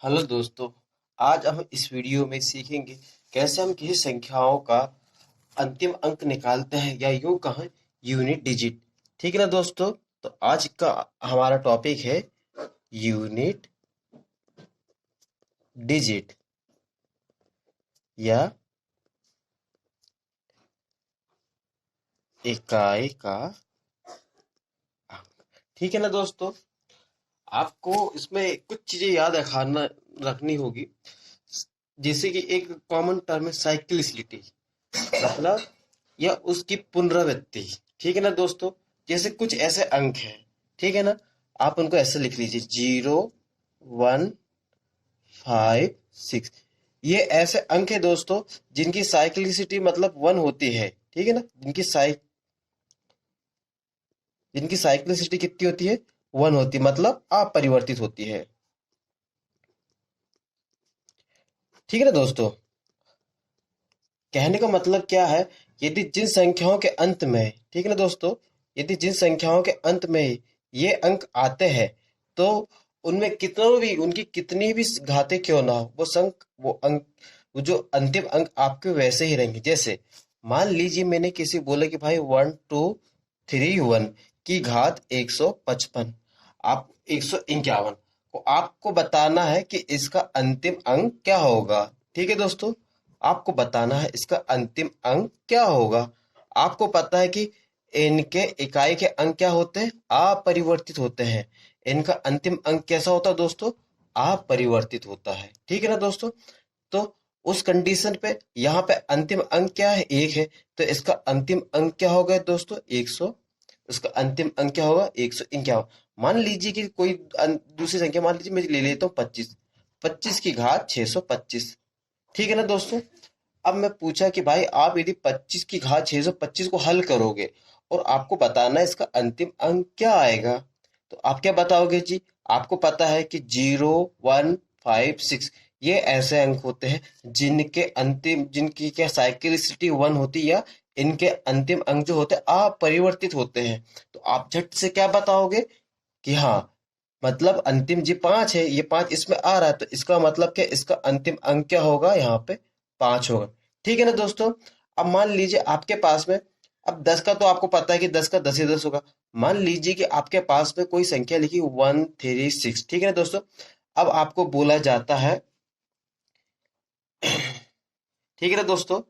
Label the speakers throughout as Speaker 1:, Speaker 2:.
Speaker 1: Hello दोस्तों। आज हम इस वीडियो में सीखेंगे कैसे हम किसी संख्याओं का अंतिम अंक निकालते हैं या यूं कहें यूनिट डिजिट। ठीक है ना दोस्तों। तो आज का हमारा टॉपिक है यूनिट डिजिट या इकाई का अंक। ठीक है ना दोस्तों। आपको इसमें कुछ चीजें याद रखनी होगी। जैसे कि एक कॉमन टर्म है साइक्लिसिटी, मतलब या उसकी पुनरावृत्ति। ठीक है ना दोस्तों। जैसे कुछ ऐसे अंक हैं, ठीक है ना। आप उनको ऐसे लिख लीजिए 0, 1, 5, 6। ये ऐसे अंक है दोस्तों जिनकी साइक्लिसिटी मतलब 1 होती है। ठीक है ना। जिनकी साइक्लिसिटी कितनी होती है, 1 होती है, मतलब अपरिवर्तित होती है। ठीक है ना दोस्तों। कहने का मतलब क्या है, यदि जिन संख्याओं के अंत में, ठीक है ना दोस्तों, यदि जिन संख्याओं के अंत में ये अंक आते हैं तो उनमें कितना भी, उनकी कितनी भी घातें क्यों ना हो, वो जो अंतिम अंक आपके वैसे ही रहेंगे। जैसे मान लीजिए मैंने किसी बोला कि भाई 1231 की घात 155, आप 151 को आपको बताना है कि इसका अंतिम अंक क्या होगा। ठीक है दोस्तों। आपको बताना है इसका अंतिम अंक क्या होगा। आपको पता है कि इनके इकाई के अंक क्या होते हैं, अपरिवर्तित होते हैं। इनका अंतिम अंक कैसा होता है दोस्तों, अपरिवर्तित होता है। ठीक है ना दोस्तों। तो उस कंडीशन पे यहाँ पे अंतिम अंक क्या है, 1 है। तो इसका अंतिम अंक क्या होगा दोस्तों, 100। इसका अंतिम अंक क्या होगा, 151। मान लीजिए कि कोई दूसरी संख्या, मान लीजिए मैं ले लेता हूँ 25, 25 की घात 625। ठीक है ना दोस्तों। अब मैं पूछा कि भाई आप यदि 25 की घात 625 को हल करोगे और आपको बताना है इसका अंतिम अंक क्या आएगा, तो आप क्या बताओगे जी। आपको पता है कि 0, 1, 5, 6 ये ऐसे अंक होते हैं जिनकी क्या साइक्लिसिटी 1 होती है, या इनके अंतिम अंक जो होते हैं अपरिवर्तित होते हैं। तो आप झट से क्या बताओगे कि हाँ, मतलब अंतिम जी 5 है, ये 5 इसमें आ रहा है, तो इसका मतलब क्या, इसका अंतिम अंक क्या होगा, यहाँ पे 5 होगा। ठीक है ना दोस्तों। अब मान लीजिए आपके पास में, अब 10 का तो आपको पता है कि 10 का 10 ही 10 होगा। मान लीजिए कि आपके पास में कोई संख्या लिखी 136। ठीक है ना दोस्तों। अब आपको बोला जाता है, ठीक है ना दोस्तों।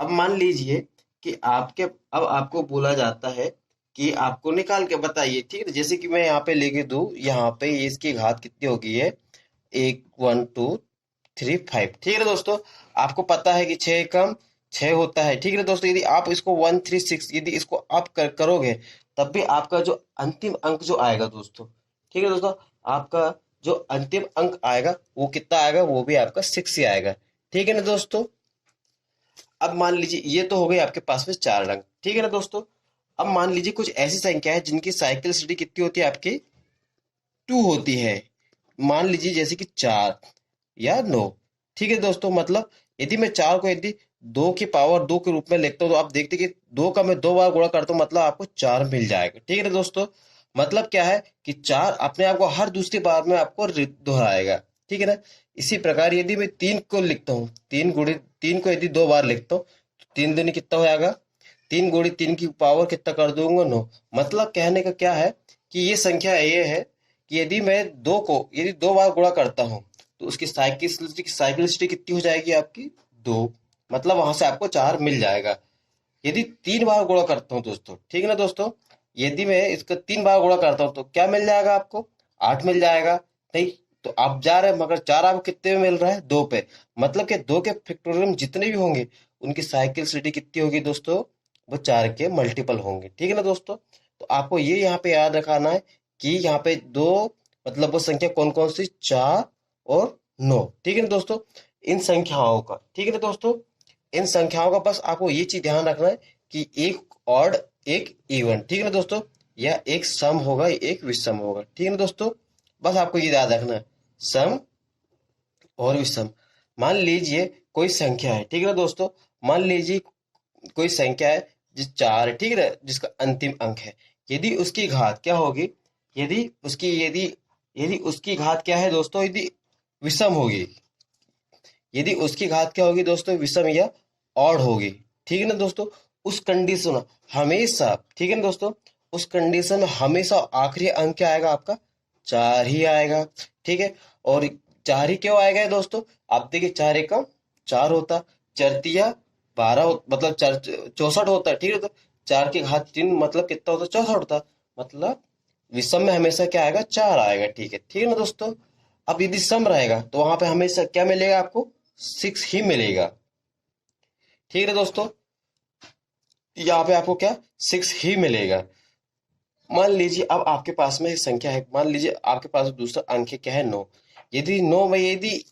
Speaker 1: अब मान लीजिए कि अब आपको बोला जाता है कि आपको निकाल के बताइए। ठीक है। जैसे कि मैं यहाँ पे लेके दूं, यहाँ पे इसकी घात कितनी होगी है, 1, 1, 2, 3, 5। ठीक है ना दोस्तों। आपको पता है कि 6 कम 6 होता है। ठीक है ना दोस्तों। यदि आप इसको 136, यदि इसको आप करोगे, तब भी आपका जो अंतिम अंक जो आएगा दोस्तों, ठीक है दोस्तों, आपका जो अंतिम अंक आएगा वो कितना आएगा, वो भी आपका 6 ही आएगा। ठीक है ना दोस्तों। अब मान लीजिए ये तो हो गई आपके पास में 4 अंक। ठीक है ना दोस्तों। अब मान लीजिए कुछ ऐसी संख्या है जिनकी साइकिल सिटी कितनी होती है आपकी, 2 होती है। मान लीजिए जैसे कि 4 या 9। ठीक है दोस्तों। मतलब यदि मैं 4 को यदि 2 की पावर 2 के रूप में लिखता हूँ, तो आप देखते हैं कि 2 का मैं 2 बार गुणा करता हूँ, मतलब आपको 4 मिल जाएगा। ठीक है ना दोस्तों। मतलब क्या है कि 4 अपने आप को हर दूसरी बार में आपको दोहराएगा। ठीक है ना। इसी प्रकार यदि मैं 3 को लिखता हूँ, 3 को यदि 2 बार लिखता हूँ, तो 3 दूनी कितना हो जाएगा, 3 × 3 की पावर कितना कर दूंगा, 9। मतलब कहने का क्या है कि ये संख्या ये है कि यदि मैं 2 को यदि 2 बार गुणा करता हूँ, तो उसकी साइक्लिसिटी कितनी हो जाएगी आपकी, 2। मतलब वहां से आपको 4 मिल जाएगा। यदि 3 बार गुणा करता हूँ दोस्तों, ठीक है ना दोस्तों, यदि मैं इसका 3 बार गुणा करता हूँ तो क्या मिल जाएगा आपको, 8 मिल जाएगा। नहीं, तो आप जा रहे हैं, मगर 4 आपको कितने में मिल रहा है, 2 पे। मतलब कि 2 के फैक्टोरियल जितने भी होंगे उनकी साइक्लिसिटी कितनी होगी दोस्तों, वो 4 के मल्टीपल होंगे। ठीक है ना दोस्तों। तो आपको ये यहाँ पे याद रखना है कि यहाँ पे 2, मतलब वो संख्या कौन कौन सी, 4 और 9। ठीक है ना दोस्तों। इन संख्याओं का, ठीक है ना दोस्तों, इन संख्याओं का बस आपको ये चीज ध्यान रखना है कि एक ऑड एक इवन। ठीक है ना दोस्तों। या एक सम होगा, एक विषम होगा। ठीक है ना दोस्तों। बस आपको ये याद रखना है, सम और विषम। मान लीजिए कोई संख्या है, ठीक है ना दोस्तों, मान लीजिए कोई संख्या है जिस 4 है, ठीक है ना, जिसका अंतिम अंक है। यदि उसकी घात क्या होगी, यदि उसकी घात क्या है दोस्तों, यदि विषम होगी, यदि उसकी घात क्या होगी दोस्तों, विषम या ऑड होगी, ठीक है ना दोस्तों। उस कंडीशन में हमेशा, ठीक है ना दोस्तों, उस कंडीशन में हमेशा आखिरी अंक क्या आएगा आपका, 4 ही आएगा, ठीक है। और 4 ही क्यों आएगा दोस्तों, आप देखिए 4 एकम 4 होता, चरतिया 12 मतलब 64 होता है, ठीक है। तो 4 की घात 3 मतलब कितना होता, 64 होता, मतलब विषम में हमेशा क्या आएगा, 4 आएगा, ठीक है ना दोस्तों। अब यदि सम रहेगा तो वहां पे हमेशा क्या मिलेगा आपको, 6 ही मिलेगा, ठीक है ना दोस्तों। यहाँ पे आपको क्या, 6 ही मिलेगा। मान लीजिए अब आपके पास में एक संख्या है, मान लीजिए आपके पास दूसरा अंक है, क्या है, 9। यदि 9 में यदि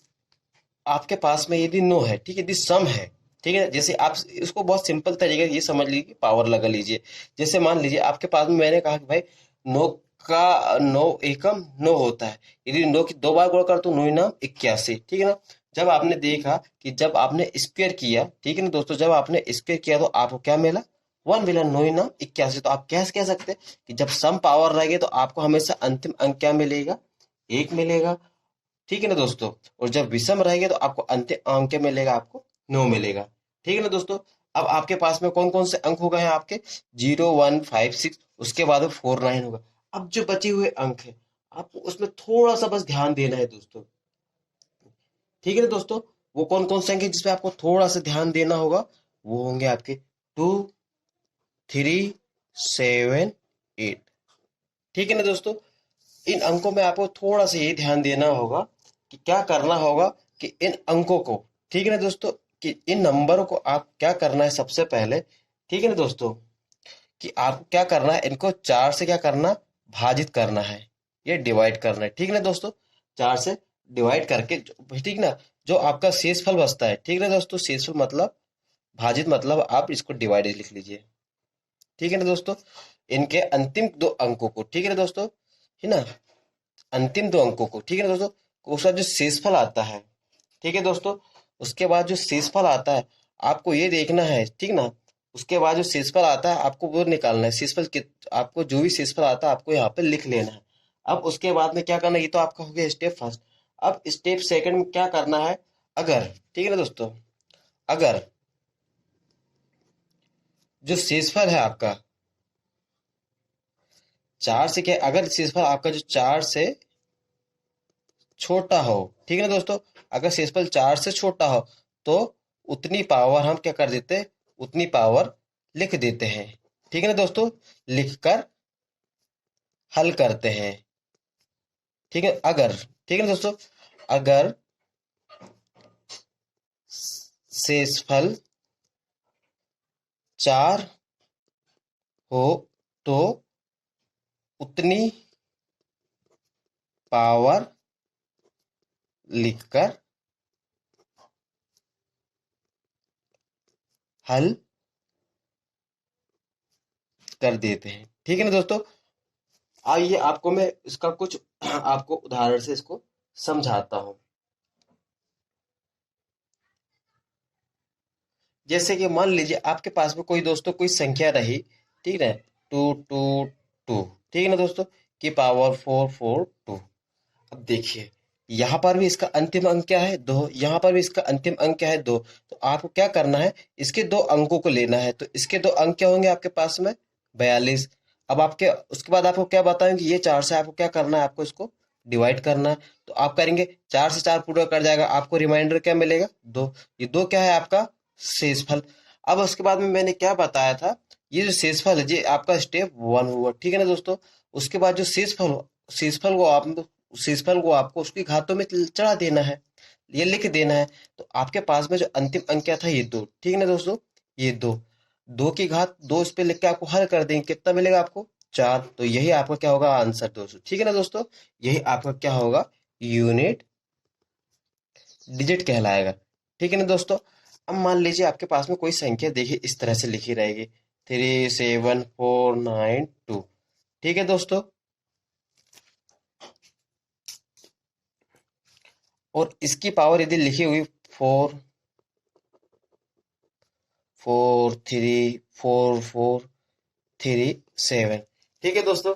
Speaker 1: आपके पास में यदि 9 है, ठीक है, यदि सम है, ठीक है, जैसे आप इसको बहुत सिंपल तरीके से ये समझ लीजिए, पावर लगा लीजिए। जैसे मान लीजिए आपके पास में, मैंने कहा कि भाई 9 का 9 एकम 9 होता है, यदि 9 की 2 बार गुणा कर तो 9 नाम 81, ठीक है ना। जब आपने देखा कि जब आपने स्क्वायर किया, ठीक है ना दोस्तों, जब आपने स्क्वायर किया तो आपको क्या मिला, 1 मिला, 9 नाम 81। तो आप कैसे कह सकते हैं कि जब सम पावर रहेगी तो आपको हमेशा अंतिम अंक क्या मिलेगा, 1 मिलेगा, ठीक है ना दोस्तों। और जब विषम रहेंगे तो आपको अंतिम अंक क्या मिलेगा, आपको 9 मिलेगा, ठीक है ना दोस्तों। अब आपके पास में कौन कौन से अंक हो गए हैं आपके, 0 1 5 6, उसके बाद में 4 9 होगा। अब जो बचे हुए अंक है, आपको उसमें थोड़ा सा बस ध्यान देना है दोस्तों, ठीक है ना दोस्तों। वो कौन कौन से अंक है जिसपे आपको थोड़ा सा ध्यान देना होगा, वो होंगे आपके 2 3 7 8, ठीक है ना दोस्तों। इन अंकों में आपको थोड़ा सा ये ध्यान देना होगा कि क्या करना होगा, कि इन अंकों को, ठीक है ना दोस्तों, कि इन नंबरों को आप क्या करना है सबसे पहले, ठीक है ना दोस्तों, कि आपको क्या करना है, इनको 4 से क्या करना, भाजित करना है, ये डिवाइड करना है, ठीक है ना दोस्तों। 4 से डिवाइड करके ठीक ना, जो आपका शेषफल बचता है, ठीक है ना दोस्तों, शेषफल मतलब भाजित मतलब आप इसको डिवाइड लिख लीजिए, ठीक है ना दोस्तों। इनके अंतिम 2 अंकों को, ठीक है ना दोस्तों, है ना, अंतिम 2 अंकों को, ठीक है ना दोस्तों, उसका जो शेषफल आता है, ठीक है दोस्तों, उसके बाद जो शेषफल आता है आपको ये देखना है, ठीक ना। उसके बाद जो शेषफल आता है आपको वो निकालना है, शेषफल कित आपको जो भी शेषफल आता है आपको यहाँ पे लिख लेना है। अब उसके बाद में क्या करना है, ये तो आपका हो गया स्टेप फर्स्ट। अब स्टेप सेकंड में क्या करना है, अगर, ठीक है ना दोस्तों, अगर जो शेषफल है आपका 4 से, क्या अगर शेषफल आपका जो 4 से छोटा हो, ठीक है ना दोस्तों, अगर शेषफल 4 से छोटा हो तो उतनी पावर हम क्या कर देते हैं, उतनी पावर लिख देते हैं, ठीक है ना दोस्तों, लिखकर हल करते हैं, ठीक है। अगर, ठीक है ना दोस्तों, अगर शेषफल 4 हो तो उतनी पावर लिखकर हल कर देते हैं, ठीक है ना दोस्तों। आइए आपको मैं इसका कुछ आपको उदाहरण से इसको समझाता हूँ। जैसे कि मान लीजिए आपके पास में कोई दोस्तों कोई संख्या रही, ठीक है, 2 2 2, ठीक है ना दोस्तों, की पावर 4 4 2। अब देखिए यहाँ पर भी इसका अंतिम अंक क्या है, 2, यहाँ पर भी इसका अंतिम अंक क्या है, 2। तो आपको क्या करना है, इसके 2 अंकों को लेना है, तो इसके 2 अंक क्या होंगे आपके पास में, 42। अब आपके उसके बाद आपको क्या बताएंगे, ये 4 से आपको क्या करना है, आपको इसको डिवाइड करना है। तो आप करेंगे, 4 से 4 पूरा कर जाएगा, आपको रिमाइंडर क्या मिलेगा, 2। ये 2 क्या है आपका शेषफल। अब उसके बाद में मैंने क्या बताया था, ये जो शेषफल है ये आपका स्टेप 1 हुआ, ठीक है ना दोस्तों। उसके बाद जो शेषफल को आप शेषफल को आपको उसकी घातों में चढ़ा देना है, ये लिख देना है। तो आपके पास में जो अंतिम अंक क्या था, ये 2, ठीक है ना दोस्तों, ये 2, 2 की घात 2 इस पे लिख के आपको हल कर देंगे, कितना मिलेगा आपको, 4। तो यही आपका क्या होगा आंसर दोस्तों, ठीक है ना दोस्तों, यही आपका क्या होगा, यूनिट डिजिट कहलाएगा, ठीक है ना दोस्तों। अब मान लीजिए आपके पास में कोई संख्या देखिए इस तरह से लिखी रहेगी, 3 7 4 9 2, ठीक है दोस्तों। और इसकी पावर यदि लिखी हुई 4 4 3 4 4 3 7, ठीक है दोस्तों।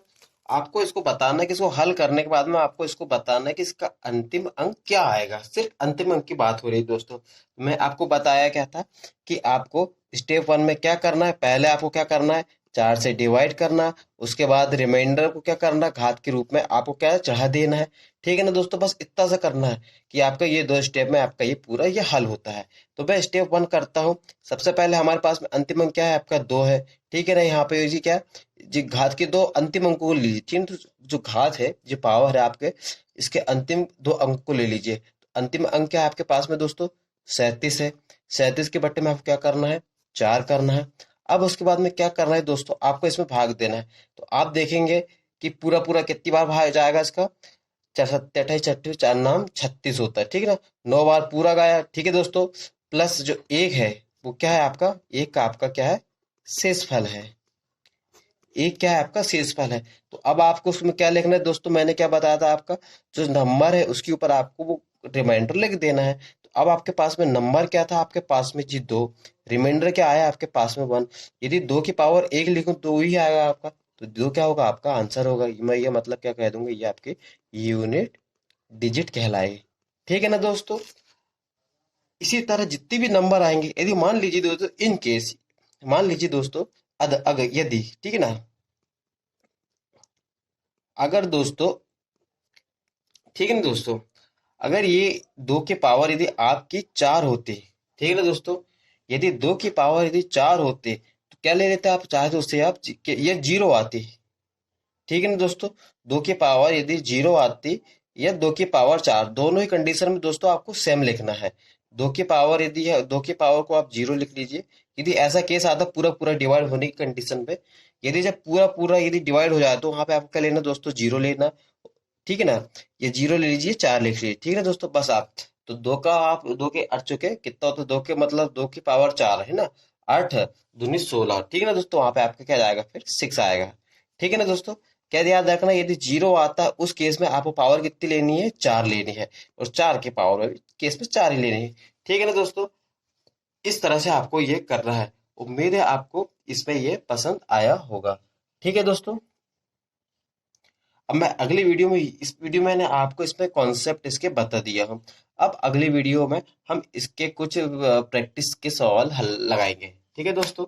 Speaker 1: आपको इसको बताना है कि इसको हल करने के बाद में आपको इसको बताना है कि इसका अंतिम अंक क्या आएगा। सिर्फ अंतिम अंक की बात हो रही है दोस्तों। मैं आपको बताया क्या था कि आपको स्टेप वन में क्या करना है। पहले आपको क्या करना है, 4 से डिवाइड करना। उसके बाद रिमाइंडर को क्या करना है, घात के रूप में आपको क्या है, चढ़ा देना है। ठीक है ना दोस्तों, बस इतना सा करना है कि आपका ये 2 स्टेप में आपका ये पूरा ये हल होता है। तो मैं स्टेप वन करता हूँ। सबसे पहले हमारे पास में अंतिम अंक क्या है, आपका 2 है। ठीक है ना, यहाँ पे जी क्या है, जी घात के 2 अंतिम अंकों को ले लीजिए। ठीक है, तो जो घात है, जो पावर है आपके, इसके अंतिम 2 अंक को ले लीजिए। तो अंतिम अंक क्या है आपके पास में दोस्तों, 37 है। 37 के बट्टे में आपको क्या करना है, 4 करना है। अब उसके बाद में क्या करना है दोस्तों, आपको इसमें भाग देना है। तो आप देखेंगे कि पूरा पूरा कितनी बार भाग जाएगा इसका, 4 7 28 4 नाम 36 होता है। ठीक है ना, 9 बार पूरा गाया। ठीक है दोस्तों, प्लस जो एक है वो क्या है आपका, एक का आपका क्या है, शेष फल है। एक क्या है आपका शेषफल है। तो अब आपको उसमें क्या लिखना है दोस्तों, मैंने क्या बताया था, आपका जो नंबर है उसके ऊपर आपको वो रिमाइंडर लिख देना है। तो अब आपके पास में नंबर क्या था, आपके पास में जी 2। रिमाइंडर क्या आया आपके पास में 1। यदि 2 की पावर 1 लिखूं तो वही आएगा आपका। तो 2 क्या होगा, आपका आंसर होगा। मैं ये मतलब क्या कह दूंगा, ये आपके यूनिट डिजिट कहलाए। ठीक है ना दोस्तों। इसी तरह जितने भी नंबर आएंगे, यदि मान लीजिए दोस्तों, इन केस मान लीजिए दोस्तों, अगर यदि, ठीक है ना, अगर दोस्तों, ठीक है ना दोस्तों, अगर ये 2 की पावर यदि आपकी 4 होती, ठीक है ना दोस्तों, यदि 2 की पावर यदि 4 होती तो क्या ले लेते आप, चाहे तो उससे आप ये 0 आती। ठीक है ना दोस्तों, 2 की पावर यदि 0 आती या 2 की पावर 4, दोनों ही कंडीशन में दोस्तों आपको सेम लिखना है। 2 की पावर यदि है, 2 की पावर को आप 0 लिख लीजिए। यदि ऐसा केस आता पूरा पूरा डिवाइड होने की कंडीशन पे, यदि जब पूरा पूरा यदि डिवाइड हो जाए तो वहां पे आपको क्या लेना दोस्तों, 0 लेना। ठीक है ना, ये 0 ले लीजिए, 4 लिख लीजिए। ठीक है ना दोस्तों, बस आप तो 2 का आप 2 के 8 चुके कितना होता है, 2 के मतलब 2 की पावर 4 है ना, 8 दूनी 16। ठीक है ना दोस्तों, वहां पे आपका क्या जाएगा, फिर 6 आएगा। ठीक है ना दोस्तों, क्या याद रखना, यदि 0 आता है उस केस में आपको पावर कितनी लेनी है, 4 लेनी है। और 4 के पावर में केस में 4 ही लेनी है। ठीक है ना दोस्तों, इस तरह से आपको ये करना है। उम्मीद है आपको इसमें ये पसंद आया होगा। ठीक है दोस्तों, अब मैं अगली वीडियो में, इस वीडियो में मैंने आपको इसमें कॉन्सेप्ट इसके बता दिया हूँ। अब अगली वीडियो में हम इसके कुछ प्रैक्टिस के सवाल हल लगाएंगे। ठीक है दोस्तों।